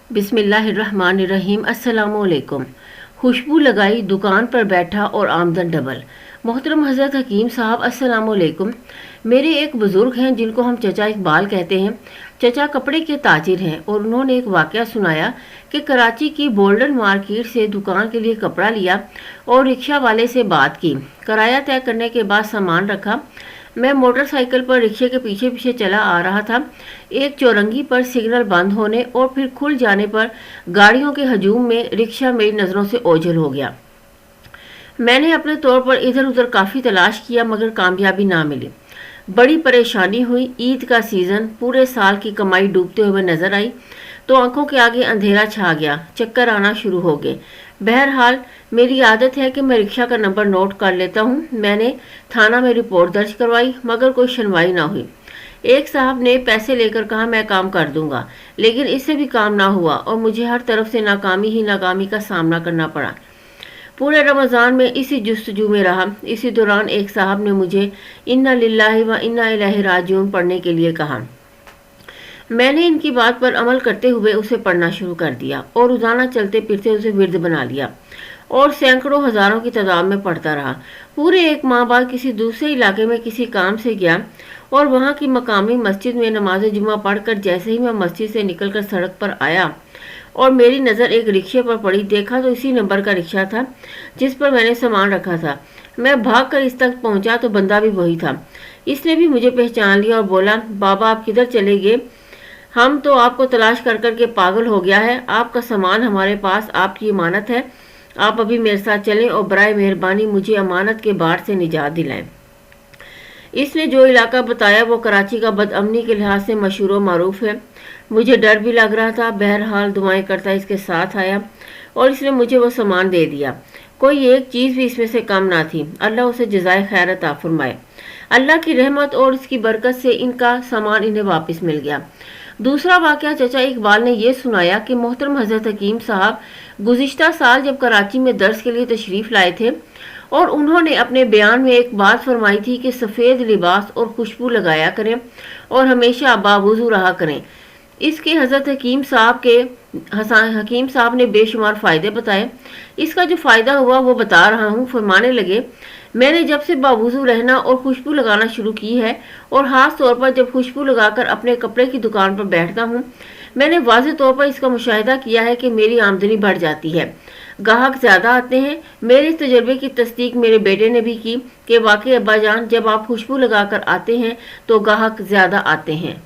बिस्मिल्लाहिर्रहमानिर्रहीम। अस्सलामुअलैकुम। खुशबू लगाई, दुकान पर बैठा और आमदन डबल। मोहतरम हज़रत हकीम साहब, अस्सलामुअलैकुम। मेरे एक बुज़ुर्ग हैं जिनको हम चचा इकबाल कहते हैं। चचा कपड़े के ताजिर हैं और उन्होंने एक वाक़या सुनाया कि कराची की बोल्डन मार्केट से दुकान के लिए कपड़ा लिया और रिक्शा वाले से बात की। किराया तय करने के बाद सामान रखा। मैं मोटरसाइकिल पर रिक्शे के पीछे पीछे चला आ रहा था। एक चौरंगी पर सिग्नल बंद होने और फिर खुल जाने पर गाड़ियों के हजूम में रिक्शा मेरी नज़रों से ओझल हो गया। मैंने अपने तौर पर इधर उधर काफ़ी तलाश किया मगर कामयाबी ना मिली। बड़ी परेशानी हुई। ईद का सीज़न, पूरे साल की कमाई डूबते हुए नजर आई तो आंखों के आगे अंधेरा छा गया। चक्कर आना शुरू हो गए। बहरहाल मेरी आदत है कि मैं रिक्शा का नंबर नोट कर लेता हूँ। मैंने थाना में रिपोर्ट दर्ज करवाई मगर कोई सुनवाई ना हुई। एक साहब ने पैसे लेकर कहा मैं काम कर दूंगा, लेकिन इससे भी काम ना हुआ और मुझे हर तरफ से नाकामी ही नाकामी का सामना करना पड़ा। पूरे रमज़ान में इसी जुस्तजू में रहा। इसी दौरान एक साहब ने मुझे इन्ना लिल्लाहि व इन्ना इलैहि राजिऊन पढ़ने के लिए कहा। मैंने इनकी बात पर अमल करते हुए उसे पढ़ना शुरू कर दिया और रोजाना चलते फिरते उसे विर्द बना लिया और सैकड़ों हजारों की तादाद में पढ़ता रहा। पूरे एक माह बाद किसी दूसरे इलाके में किसी काम से गया और वहां की मकामी मस्जिद में नमाज जुमा पढ़कर जैसे ही मैं मस्जिद से निकलकर सड़क पर आया और मेरी नज़र एक रिक्शे पर पड़ी, देखा तो इसी नंबर का रिक्शा था जिस पर मैंने सामान रखा था। मैं भागकर इस तक पहुंचा तो बंदा भी वही था। इसने भी मुझे पहचान लिया और बोला, बाबा आप किधर चले गए? हम तो आपको तलाश कर कर के पागल हो गया है। आपका सामान हमारे पास आपकी अमानत है। आप अभी मेरे साथ चलें और बराए मेहरबानी मुझे अमानत के बाढ़ से निजात दिलाएं। इसने जो इलाका बताया वो कराची का बदअमनी के लिहाज से मशहूर व मारूफ है। मुझे डर भी लग रहा था। बहरहाल दुआएं करता इसके साथ आया और इसने मुझे वो सामान दे दिया। कोई एक चीज़ भी इसमें से कम ना थी। अल्लाह उसे जज़ाए खैर अता फरमाए। अल्लाह की रहमत और इसकी बरकत से इनका सामान इन्हें वापस मिल गया। दूसरा वाक़या चचा इकबाल ने यह सुनाया कि मोहतरम हज़रत हकीम साहब गुज़िश्ता साल जब कराची में दर्स के लिए तशरीफ़ लाए थे और उन्होंने अपने बयान में एक बात फरमाई थी कि सफ़ेद लिबास और खुशबू लगाया करें और हमेशा बावुज़ू रहा करें। इसके हज़रत हकीम साहब ने बेशुमार फ़ायदे बताए। इसका जो फ़ायदा हुआ वो बता रहा हूँ। फरमाने लगे, मैंने जब से बावुज़ू रहना और खुशबू लगाना शुरू की है और ख़ास तौर पर जब खुशबू लगाकर अपने कपड़े की दुकान पर बैठता हूँ, मैंने वाज़ेह तौर पर इसका मुशाहिदा किया है कि मेरी आमदनी बढ़ जाती है, गाहक ज़्यादा आते हैं। मेरे इस तजर्बे की तस्दीक मेरे बेटे ने भी की कि वाकई अब्बा जान, जब आप खुशबू लगाकर आते हैं तो गाहक ज़्यादा आते हैं।